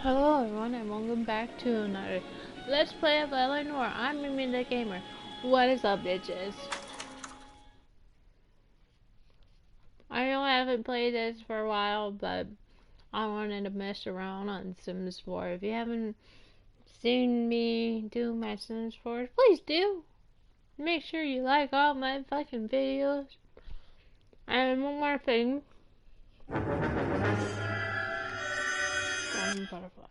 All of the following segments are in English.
Hello everyone and welcome back to another Let's Play of Noire. I'm Mimi the Gamer. What is up, bitches? I know I haven't played this for a while, but I wanted to mess around on Sims 4. If you haven't seen me do my Sims 4, please do. Make sure you like all my fucking videos. And one more thing. Butterfly.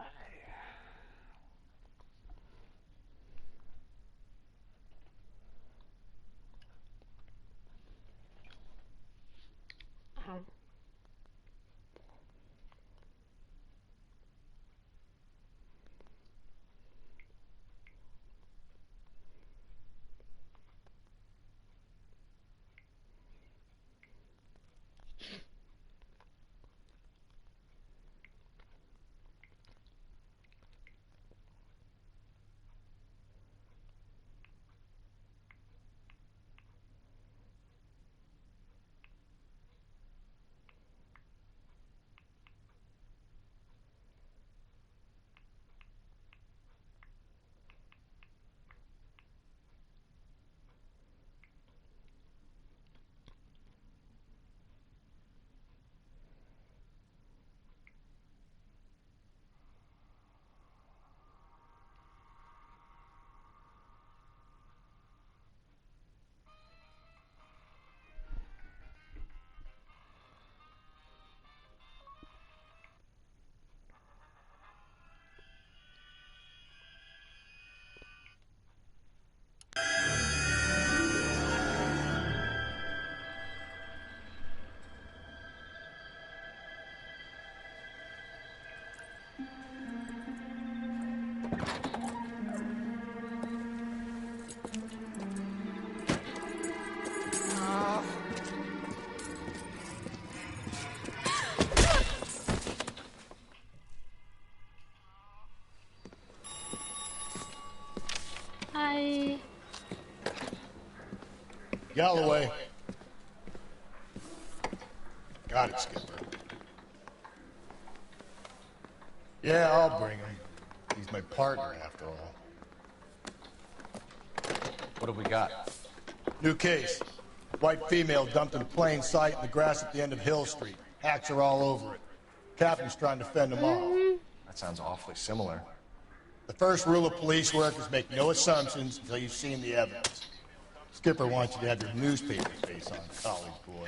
Hi. Galloway. Got it, Skipper. Yeah, I'll bring him. He's my partner, after all. What have we got? New case. White female dumped in plain sight in the grass at the end of Hill Street. Hacks are all over it. Captain's trying to fend them off. That sounds awfully similar. The first rule of police work is make no assumptions until you've seen the evidence. Skipper wants you to have your newspaper face on, college boy.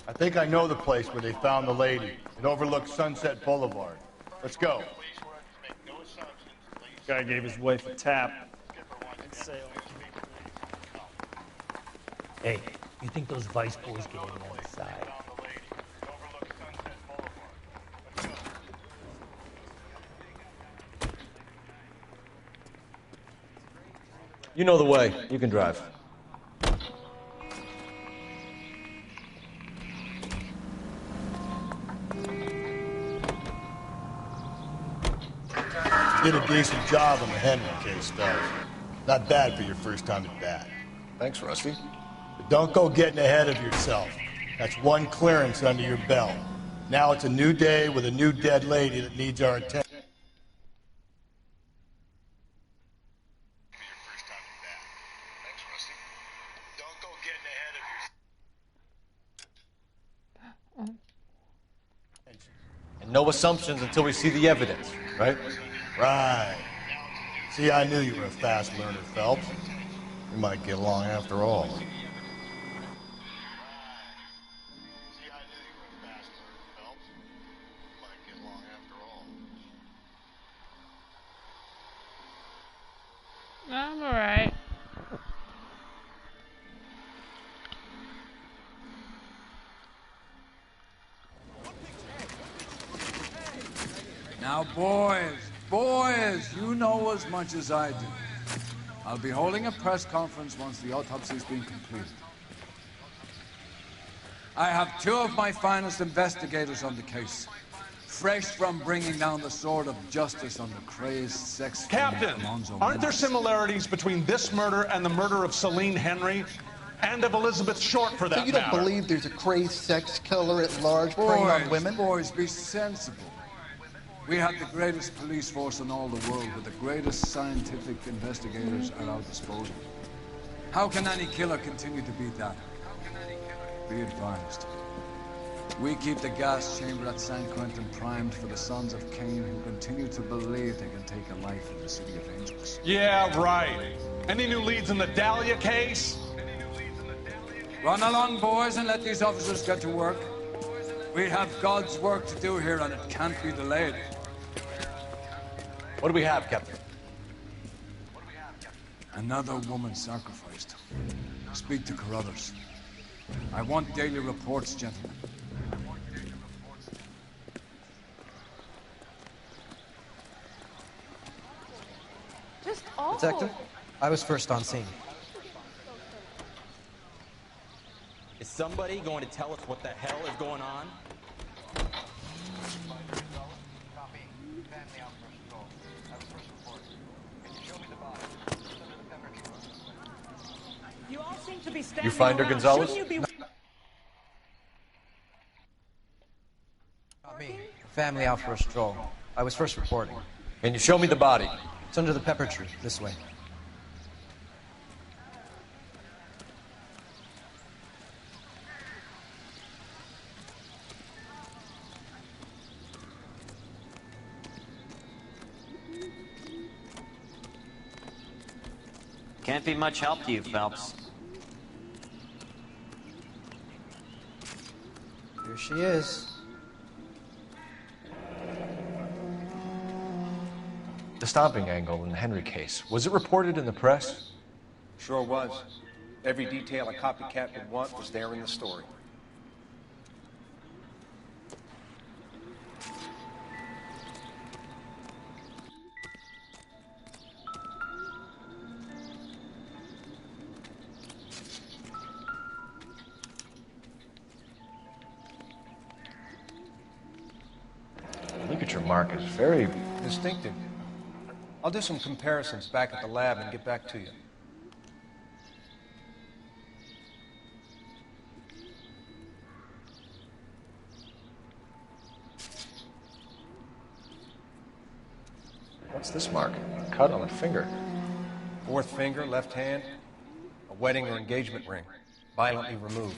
I think I know the place where they found the lady. It overlooks Sunset Boulevard. Let's go. Guy gave his wife a tap. Hey, you think those Vice boys get in on the side? You know the way. You can drive. Did a decent job on the Henry case, fellas. Not bad for your first time at bat. Thanks, Rusty. But don't go getting ahead of yourself. That's one clearance under your belt. Now it's a new day with a new dead lady that needs our attention. And no assumptions until we see the evidence, right? Right. See, I knew you were a fast learner, Phelps. We might get along after all. I'm alright. Now, boys, you know as much as I do. I'll be holding a press conference once the autopsy's been completed. I have two of my finest investigators on the case, fresh from bringing down the sword of justice on the crazed sex Captain, aren't there similarities between this murder and the murder of Celine Henry? And of Elizabeth Short, for that So you don't matter. believe there's a crazed sex killer at large preying on women? Boys, be sensible. We have the greatest police force in all the world, with the greatest scientific investigators at our disposal. How can any killer continue to beat that? Be advised. We keep the gas chamber at San Quentin primed for the sons of Cain who continue to believe they can take a life in the City of Angels. Yeah, right. Any new leads in the Dahlia case? Run along, boys, and let these officers get to work. We have God's work to do here, and it can't be delayed. What do we have, Captain? Another woman sacrificed. Speak to Carruthers. I want daily reports, gentlemen. Just awful. Detective, I was first on scene. Is somebody going to tell us what the hell is going on? You all seem to be standing You find her, around. Gonzalez? Shouldn't you be... Not me. Family out for a stroll. I was first reporting. Can you show me the body? It's under the pepper tree, this way. Can't be much help to you, Phelps. Here she is. The stomping angle in the Henry case. Was it reported in the press? Sure was. Every detail a copycat would want was there in the story. The ligature mark is very... Distinctive. I'll do some comparisons back at the lab and get back to you. What's this mark? A cut on the finger. Fourth finger, left hand, a wedding or engagement ring, violently removed.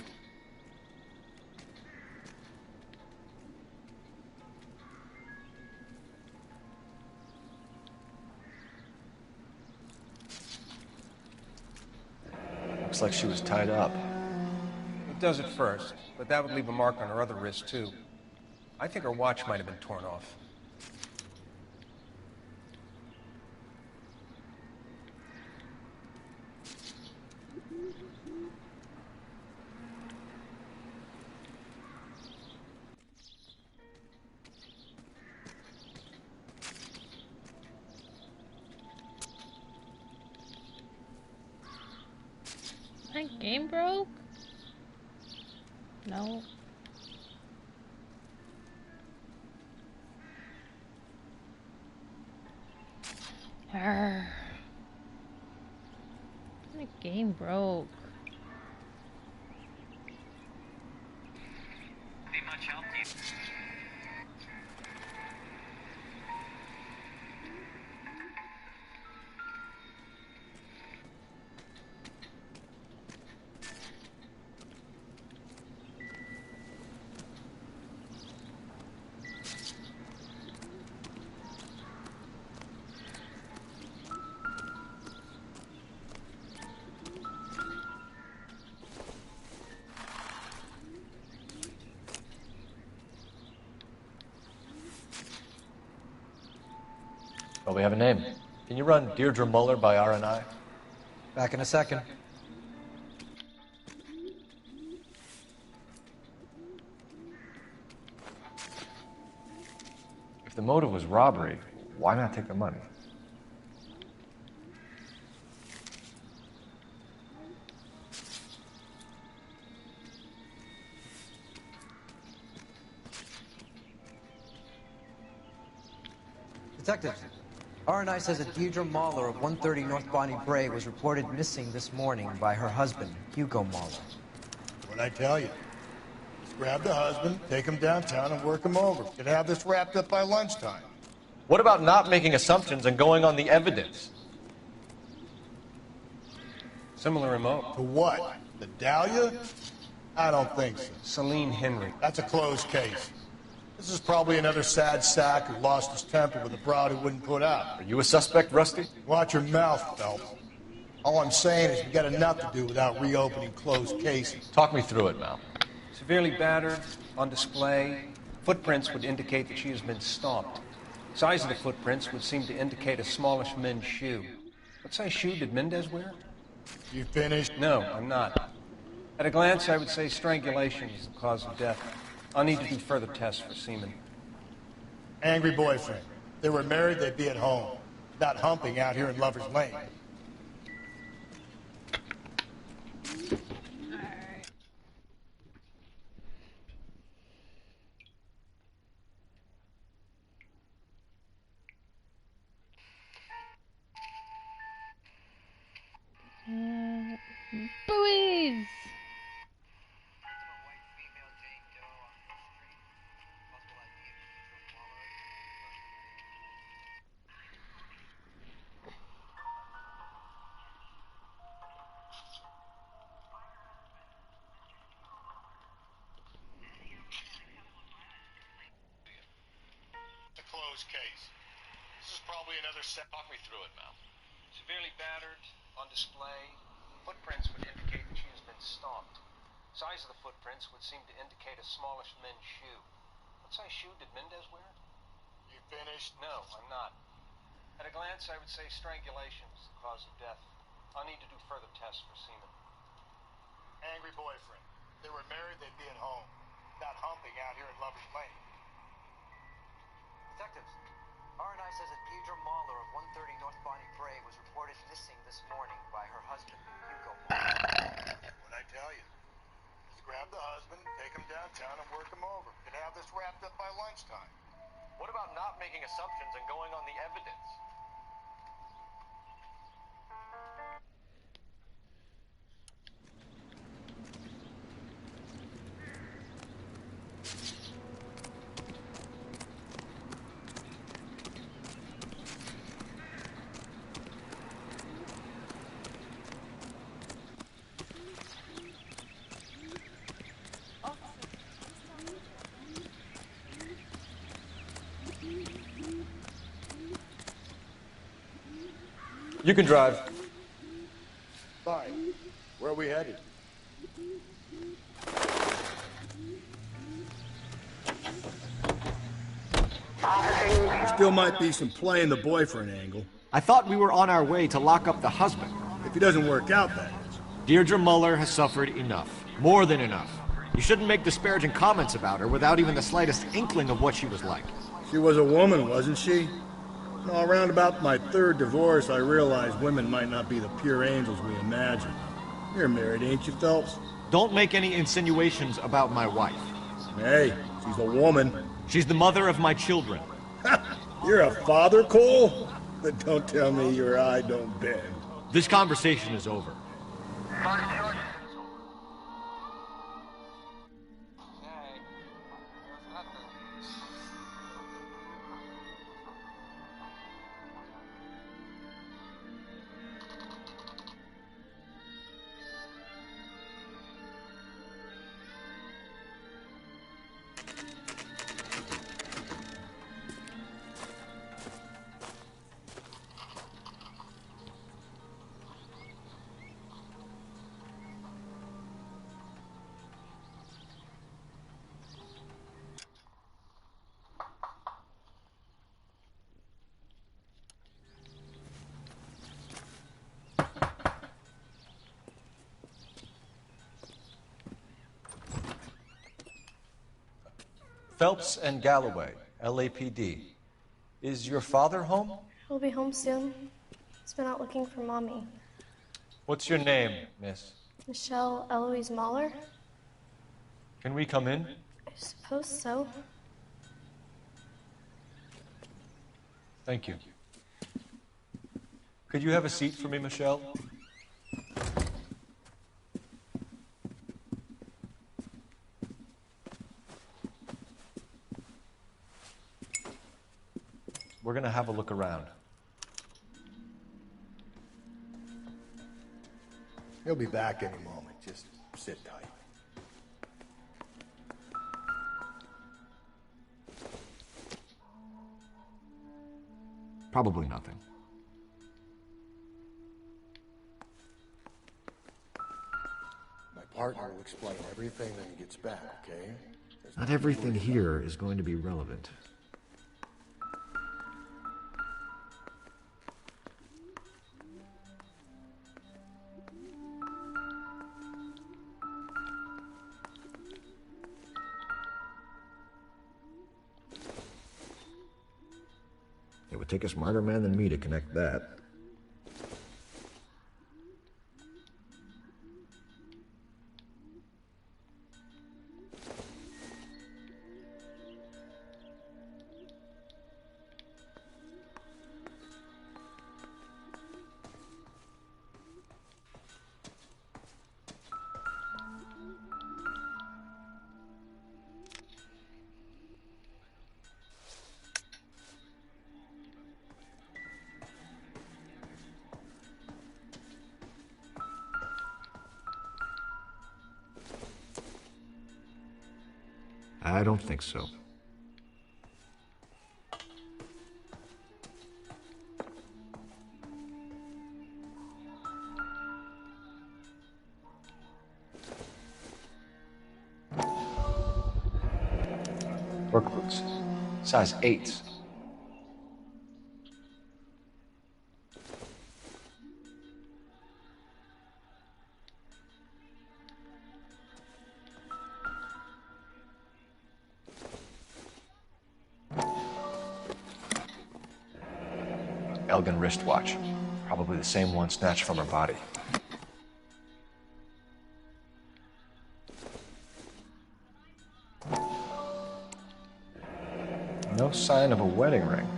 Looks like she was tied up. It does at first, but that would leave a mark on her other wrist, too. I think her watch might have been torn off. My game broke? No. Arr. My game broke. Be much help to you. Well, we have a name. Can you run Deirdre Muller by RNI? Back in a second. If the motive was robbery, why not take the money? Detective, RNI says that Deirdre Mahler of 130 North Bonnie Bray was reported missing this morning by her husband, Hugo Mahler. What'd I tell you? Just grab the husband, take him downtown, and work him over. Could have this wrapped up by lunchtime. What about not making assumptions and going on the evidence? Similar remote. To what? The Dahlia? I don't think so. Celine Henry. That's a closed case. This is probably another sad sack who lost his temper with a broad who wouldn't put out. Are you a suspect, Rusty? Watch your mouth, Phelps. All I'm saying is we got enough to do without reopening closed cases. Talk me through it, Mal. Severely battered, on display. Footprints would indicate that she has been stomped. Size of the footprints would seem to indicate a smallish men's shoe. What size shoe did Mendez wear? You finished? No, I'm not. At a glance, I would say strangulation is the cause of death. I'll need to do further tests for semen. Angry boyfriend. If they were married, they'd be at home. Not humping out here in Lover's Lane. Buoys! It's a closed case. This is probably another set. Talk me through it, Mal. Severely battered, on display. Footprints would indicate that she has been stomped. Size of the footprints would seem to indicate a smallish men's shoe. What size shoe did Mendez wear? You finished? No, I'm not. At a glance, I would say strangulation is the cause of death. I'll need to do further tests for semen. Angry boyfriend. If they were married, they'd be at home. Not humping out here in Lover's Lane. Detectives, R&I says that Deidre Mahler of 130 North Bonnie Bray was reported missing this morning by her husband, Hugo Mahler. What'd I tell you? Just grab the husband, take him downtown, and work him over. Could have this wrapped up by lunchtime. What about not making assumptions and going on the evidence? You can drive. Fine. Where are we headed? Still might be some playing the boyfriend angle. I thought we were on our way to lock up the husband. If he doesn't work out, that is. Deirdre Muller has suffered enough. More than enough. You shouldn't make disparaging comments about her without even the slightest inkling of what she was like. She was a woman, wasn't she? No, around about my third divorce, I realized women might not be the pure angels we imagine. You're married, ain't you, Phelps? Don't make any insinuations about my wife. Hey, she's a woman. She's the mother of my children. You're a father, Cole? But don't tell me your eye don't bend. This conversation is over. Phelps and Galloway, LAPD. Is your father home? He'll be home soon. He's been out looking for Mommy. What's your name, miss? Michelle Eloise Mahler? Can we come in? I suppose so. Thank you. Could you have a seat for me, Michelle? We're gonna have a look around. He'll be back any moment. Just sit tight. Probably nothing. My partner will explain everything when he gets back, okay? Not everything here is going to be relevant. It would take a smarter man than me to connect that. I don't think so. Work boots. Size 8s. Elgin wristwatch. Probably the same one snatched from her body. No sign of a wedding ring.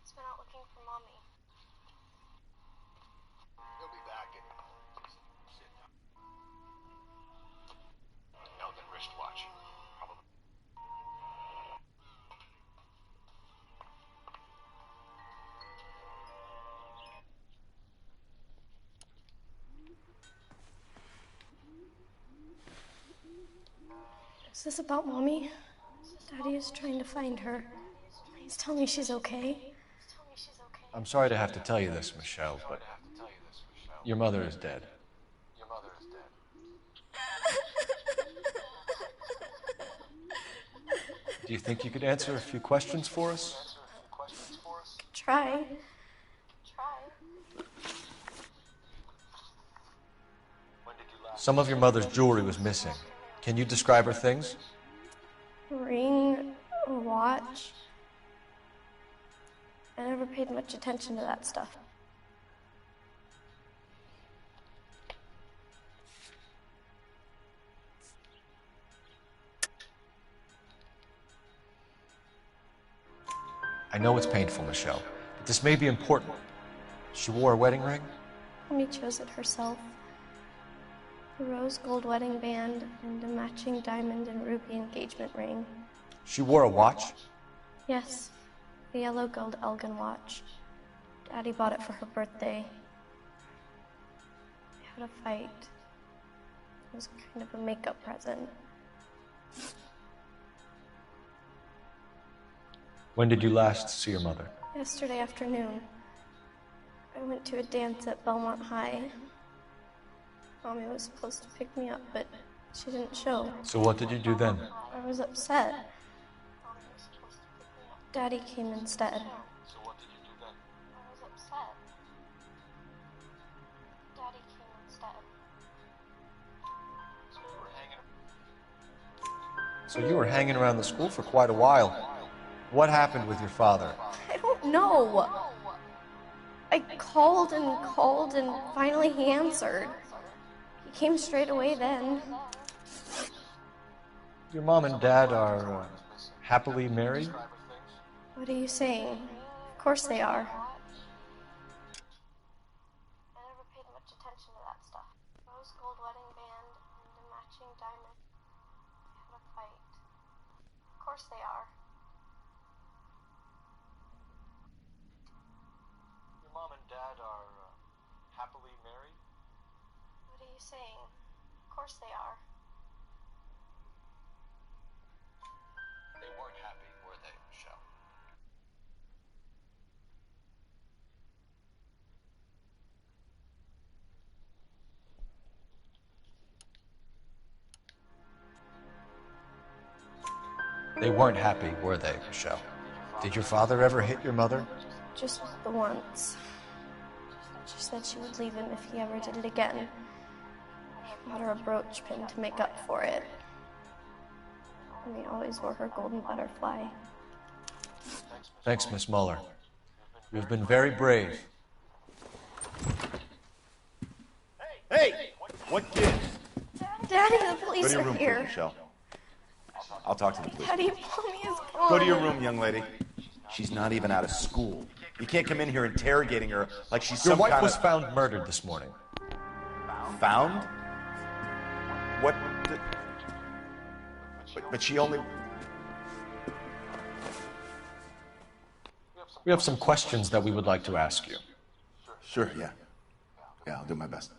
He's been out looking for Mommy. He'll be back any moment. Just sit tight. Elgin wristwatch. Probably. Is this about Mommy? Daddy is trying to find her. Please tell me she's okay. I'm sorry to have to tell you this, Michelle, but your mother is dead. Do you think you could answer a few questions for us? Try. Some of your mother's jewelry was missing. Can you describe her things? Ring, a watch. I never paid much attention to that stuff. I know it's painful, Michelle, but this may be important. She wore a wedding ring? Mommy chose it herself. A rose gold wedding band and a matching diamond and ruby engagement ring. She wore a watch? Yes, a yellow gold Elgin watch. Daddy bought it for her birthday. We had a fight. It was kind of a makeup present. When did you last see your mother? Yesterday afternoon. I went to a dance at Belmont High. Mommy was supposed to pick me up, but she didn't show. So what did you do then? I was upset. Daddy came instead. So what did you do then? I was upset. Daddy came So you were hanging around the school for quite a while. What happened with your father? I don't know. I called and finally he answered. He came straight away then. Your mom and dad are happily married? What are you saying? Of course they are. I never paid much attention to that stuff. Rose gold wedding band and a matching diamond. They had a fight. Of course they are. Your mom and dad are happily married? What are you saying? Of course they are. They weren't happy, were they, Michelle? They weren't happy, were they, Michelle? Did your father ever hit your mother? Just the once. She said she would leave him if he ever did it again. He bought her a brooch pin to make up for it. And he always wore her golden butterfly. Thanks, Miss Muller. You've been very brave. Hey! What gives? Daddy, the Go police to your are room, here. please, Michelle. I'll talk to the police. Daddy, mommy is gone. Go to your room, young lady. She's not even out of school. You can't come in here interrogating her like she's Your some wife kind was of... found murdered this morning. Found? What? But she only... We have some questions that we would like to ask you. Sure, yeah. Yeah, I'll do my best.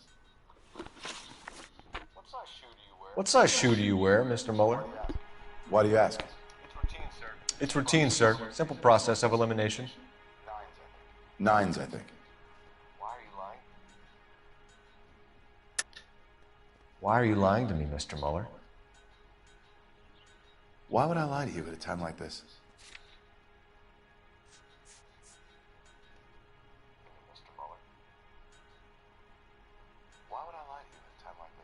What size shoe do you wear, Mr. Muller? Why do you ask? It's routine, sir. Simple process of elimination. Nines, I think. Why are you lying to me, Mr. Muller? Why would I lie to you at a time like this? Why would I lie to you at a time like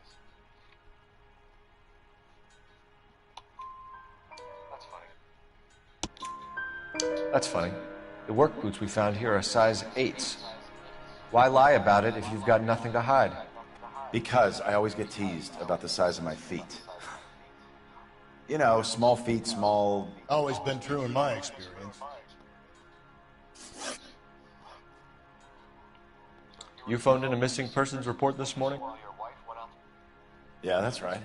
this? That's funny. The work boots we found here are size 8s. Why lie about it if you've got nothing to hide? Because I always get teased about the size of my feet. You know, small feet, small... Always been true in my experience. You phoned in a missing persons report this morning? Yeah, that's right.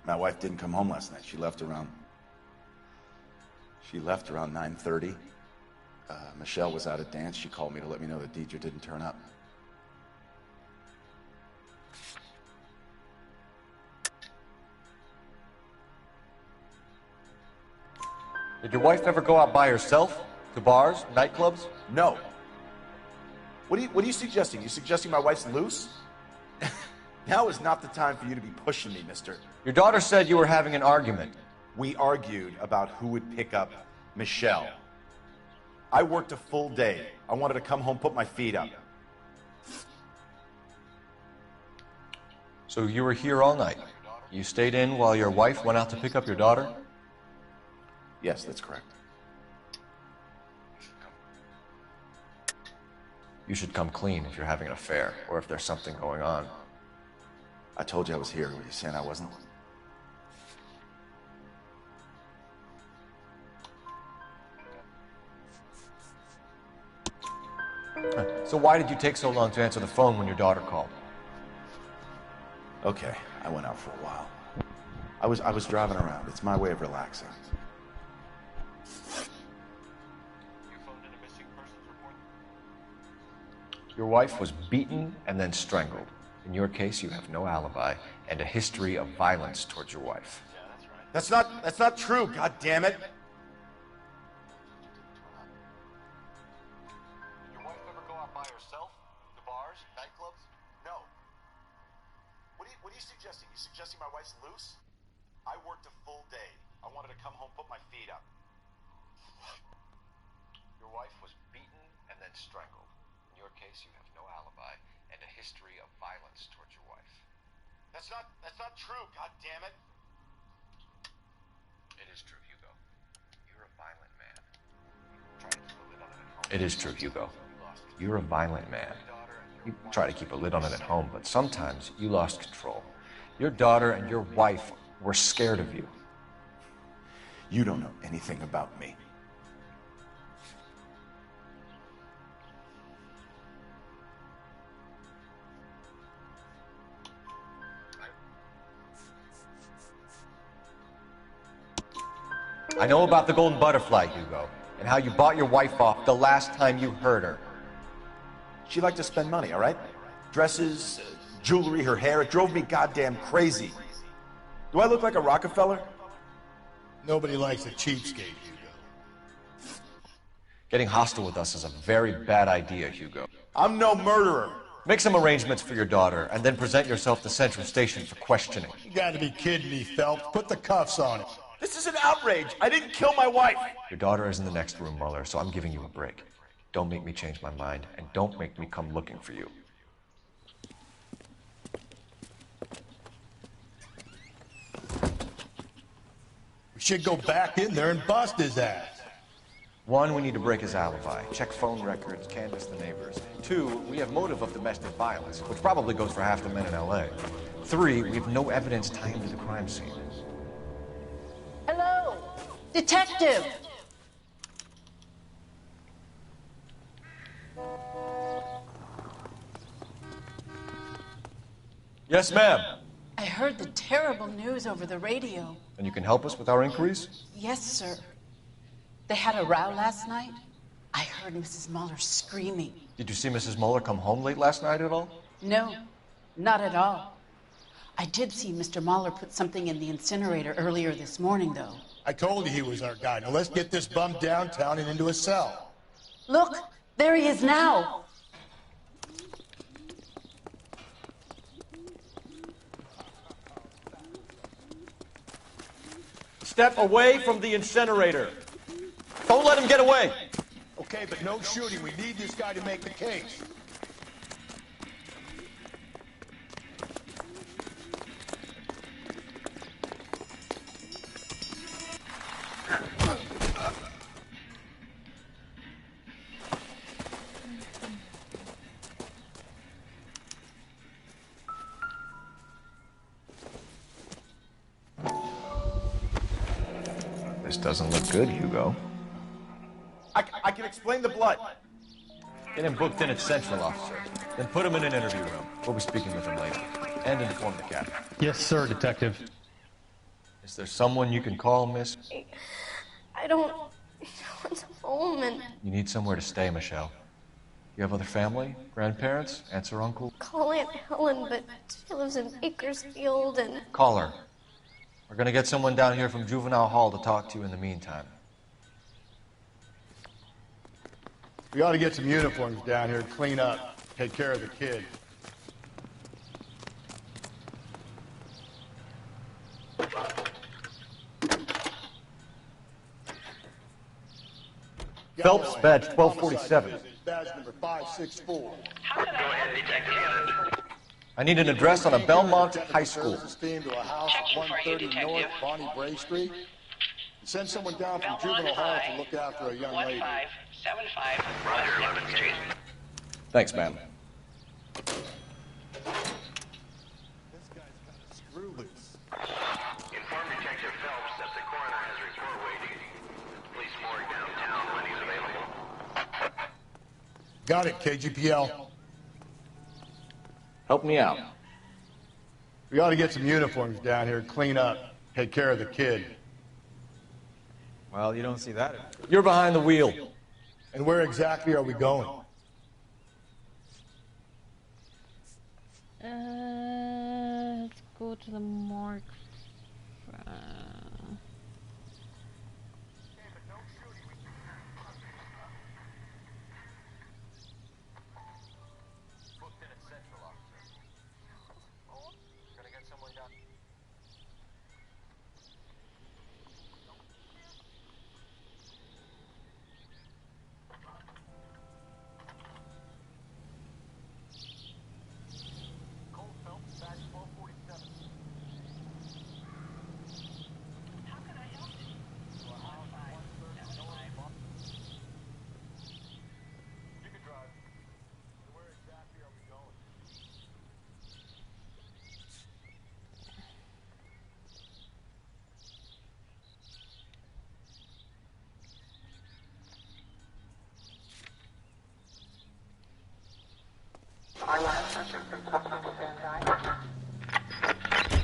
My wife didn't come home last night. She left around 9:30. Michelle was out at dance. She called me to let me know that Deidre didn't turn up. Did your wife ever go out by herself? To bars, nightclubs? No. What are you suggesting? You suggesting my wife's loose? Now is not the time for you to be pushing me, mister. Your daughter said you were having an argument. We argued about who would pick up Michelle. I worked a full day. I wanted to come home, put my feet up. So you were here all night? You stayed in while your wife went out to pick up your daughter? Yes, that's correct. You should come clean if you're having an affair, or if there's something going on. I told you I was here. Were you saying I wasn't? So why did you take so long to answer the phone when your daughter called? Okay, I went out for a while. I was driving around. It's my way of relaxing. Your wife was beaten and then strangled. In your case, you have no alibi and a history of violence towards your wife. That's not true, God damn it. Did your wife ever go out by herself? To bars, nightclubs? No. What are you suggesting? You suggesting my wife's loose? I worked a full day. I wanted to come home, put my feet up. Your wife was beaten and then strangled. In your case, you have no alibi and a history history of violence towards your wife. That's not true, God damn it. It is true, Hugo. You're a violent man. Try to keep a lid on it at home. It is true, Hugo. You're a violent man. You try to keep a lid on it at home, but sometimes you lost control. Your daughter and your wife were scared of you. You don't know anything about me. I know about the golden butterfly, Hugo, and how you bought your wife off the last time you heard her. She liked to spend money, all right? Dresses, jewelry, her hair. It drove me goddamn crazy. Do I look like a Rockefeller? Nobody likes a cheapskate, Hugo. Getting hostile with us is a very bad idea, Hugo. I'm no murderer. Make some arrangements for your daughter, and then present yourself to Central Station for questioning. You gotta be kidding me, Phelps. Put the cuffs on it. This is an outrage. I didn't kill my wife. Your daughter is in the next room, Mueller, so I'm giving you a break. Don't make me change my mind, and don't make me come looking for you. We should go back in there and bust his ass. 1, we need to break his alibi. Check phone records, canvass the neighbors. 2, we have motive of domestic violence, which probably goes for half the men in L.A. 3, we have no evidence tying to the crime scene. Hello, detective. Yes, ma'am. I heard the terrible news over the radio. And you can help us with our inquiries? Yes, sir. They had a row last night. I heard Mrs. Mueller screaming. Did you see Mrs. Mueller come home late last night at all? No, not at all. I did see Mr. Mueller put something in the incinerator earlier this morning, though. I told you he was our guy. Now let's get this bum downtown and into a cell. Look, there he is now. Step away from the incinerator. Don't let him get away. Okay, but no shooting. We need this guy to make the case. This doesn't look good, Hugo. I can explain the blood. Get him booked in at Central, officer. Then put him in an interview room. We'll be speaking with him later. And inform the captain. Yes, sir, Detective. Is there someone you can call, miss? I don't want home, and You need somewhere to stay, Michelle. You have other family? Grandparents? Aunts or uncle? call Aunt Helen, but she lives in Bakersfield, and Call her. We're gonna get someone down here from Juvenile Hall to talk to you in the meantime. We ought to get some uniforms down here, clean up, take care of the kid. Phelps, badge 1247. Badge number 564. I need an address on a Belmont High School. Steam to a house at 130 North Bonnie Bray Street. And send someone down from Juvenile Hall to look after a young lady. 1575 Roger, 11th Street. Thanks, ma'am. This guy's got a screw loose. Inform Detective Phelps that the coroner has report waiting. Police morgue downtown when he's available. Got it, KGPL. Help me out. We ought to get some uniforms down here, clean up, take care of the kid. Well, you don't see that. You're behind the wheel. And where exactly are we going? Let's go to the morgue.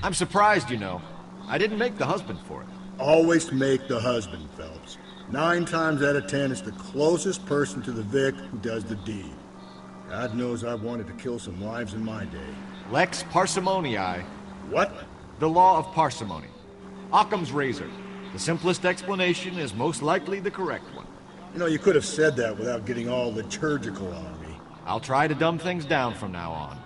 I'm surprised, you know. I didn't make the husband for it. Always make the husband, Phelps. 9 times out of 10, it's the closest person to the Vic who does the deed. God knows I've wanted to kill some wives in my day. Lex parsimoniae. What? The law of parsimony. Occam's razor. The simplest explanation is most likely the correct one. You know, you could have said that without getting all liturgical on me. I'll try to dumb things down from now on.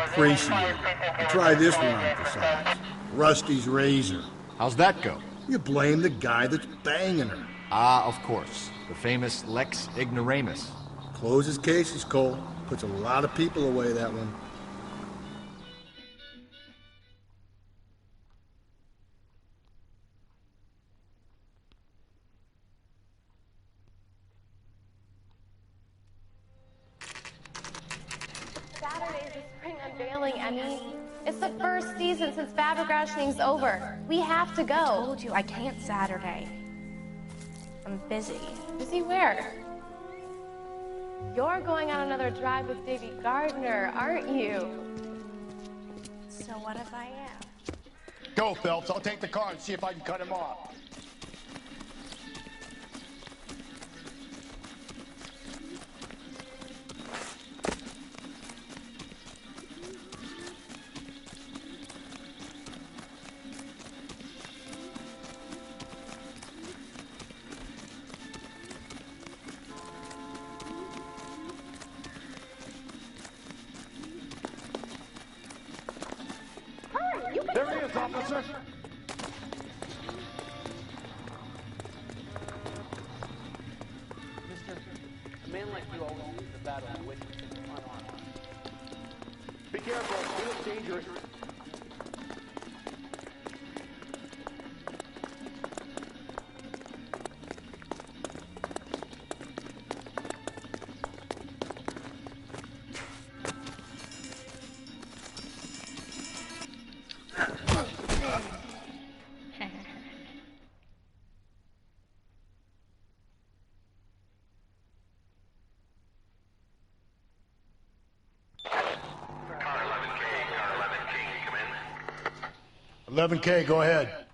Appreciate it. And try this one on for size. Rusty's razor. How's that go? You blame the guy that's banging her. Ah, of course. The famous Lex ignoramus. Closes cases, Cole. Puts a lot of people away, that one. Saturday's the spring unveiling, Emmy. It's the first season since fabric rationing's over. We have to go. I told you I can't Saturday. I'm busy. Busy where? You're going on another drive with Davy Gardner, aren't you? So what if I am? Go, Phelps. I'll take the car and see if I can cut him off. There he is, officer. Mister, a man like you always leaves the battle with unarmed. Be careful. He looks dangerous. Car 11K, come in. 11K, go ahead.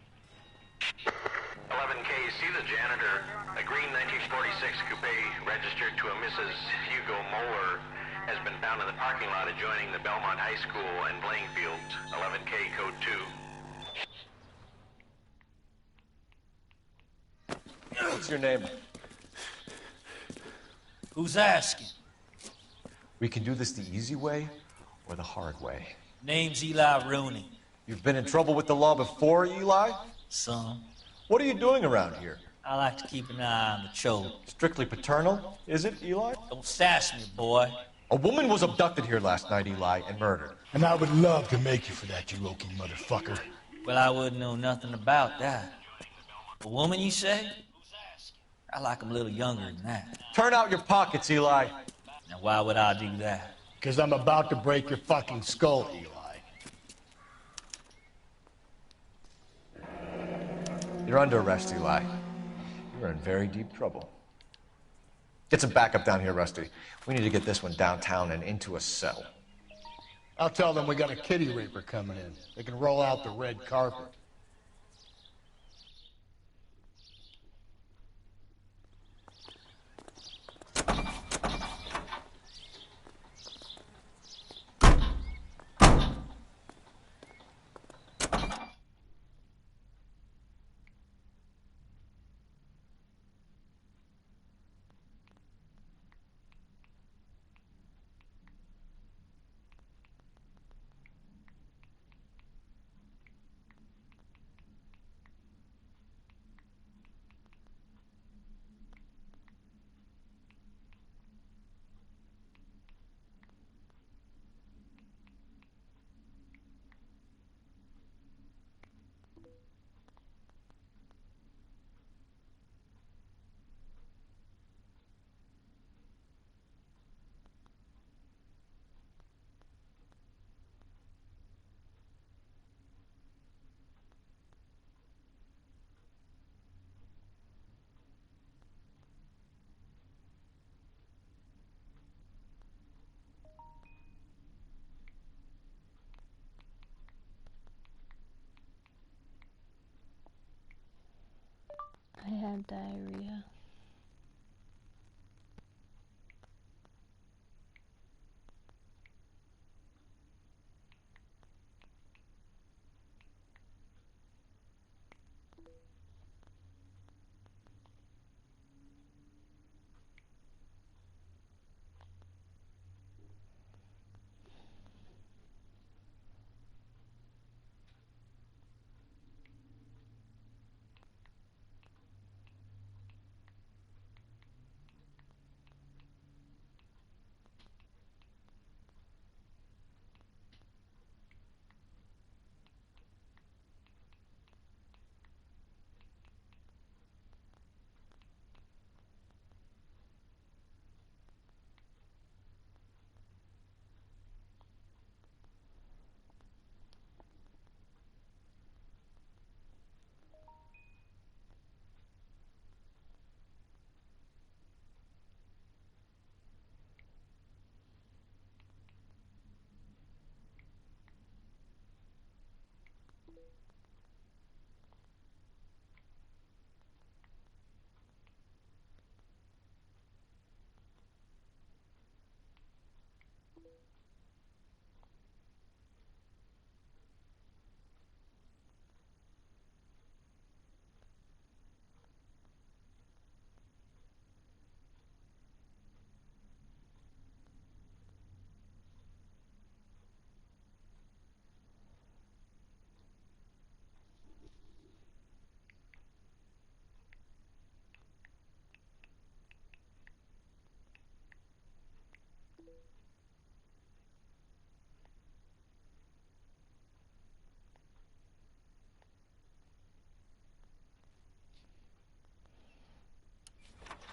11K, see the janitor. A green 1946 coupe registered to a Mrs. Hugo Moeller has been found in the parking lot adjoining the Belmont High School and playing fields. 11K, code 2. What's your name? Who's asking? We can do this the easy way or the hard way. Name's Eli Rooney. You've been in trouble with the law before, Eli? Some. What are you doing around here? I like to keep an eye on the children. Strictly paternal, is it, Eli? Don't sass me, boy. A woman was abducted here last night, Eli, and murdered. And I would love to make you for that, you Okie motherfucker. Well, I wouldn't know nothing about that. A woman, you say? I like 'em a little younger than that. Turn out your pockets, Eli. Now, why would I do that? Because I'm about to break your fucking skull, Eli. You're under arrest, Eli. You're in very deep trouble. Get some backup down here, Rusty. We need to get this one downtown and into a cell. I'll tell them we got a kitty raper coming in. They can roll out the red carpet. got diarrhea.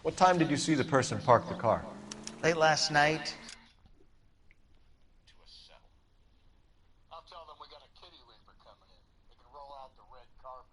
What time did you see the person park the car? Late last night. I'll tell them we got a kitty reaper coming in. They can roll out the red carpet.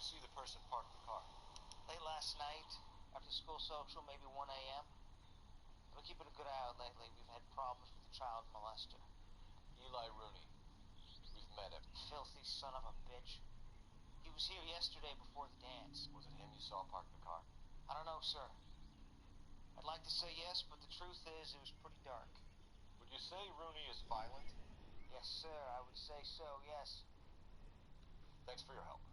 see the person park the car? Late last night, after school social, maybe 1 a.m. We're keeping a good eye out lately. We've had problems with the child molester. Eli Rooney. We've met him. Filthy son of a bitch. He was here yesterday before the dance. Was it him you saw park the car? I don't know, sir. I'd like to say yes, but the truth is it was pretty dark. Would you say Rooney is violent? Yes, sir. I would say so, yes. Thanks for your help.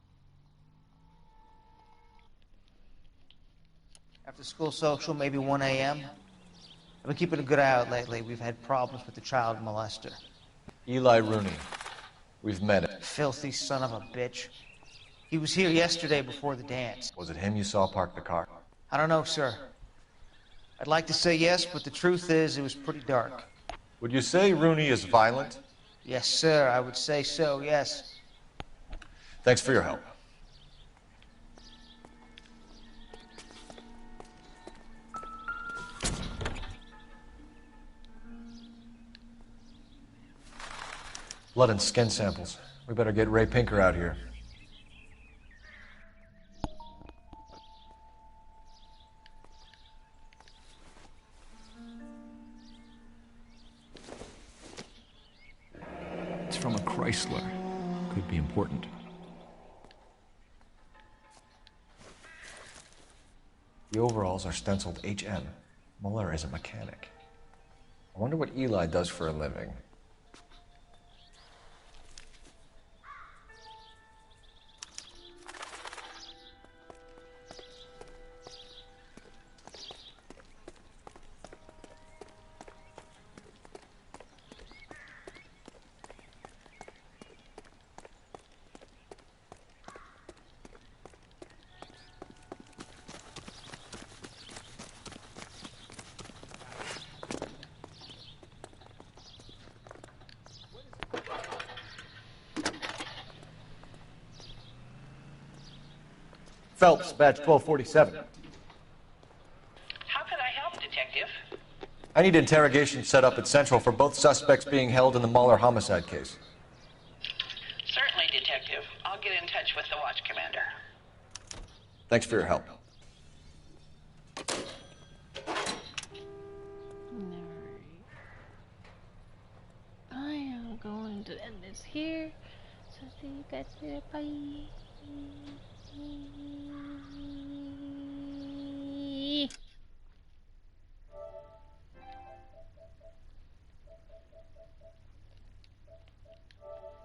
After school social, maybe 1 a.m. I've been keeping a good eye out lately. We've had problems with the child molester. Eli Rooney. We've met him. Filthy son of a bitch. He was here yesterday before the dance. Was it him you saw park the car? I don't know, sir. I'd like to say yes, but the truth is it was pretty dark. Would you say Rooney is violent? Yes, sir. I would say so, yes. Thanks for your help. Blood and skin samples. We better get Ray Pinker out here. It's from a Chrysler. Could be important. The overalls are stenciled HM. Muller is a mechanic. I wonder what Eli does for a living. Phelps, badge 1247. How can I help, Detective? I need interrogation set up at Central for both suspects being held in the Mahler homicide case. Certainly, Detective. I'll get in touch with the watch commander. Thanks for your help. I am going to end this here. So see you guys later. Bye.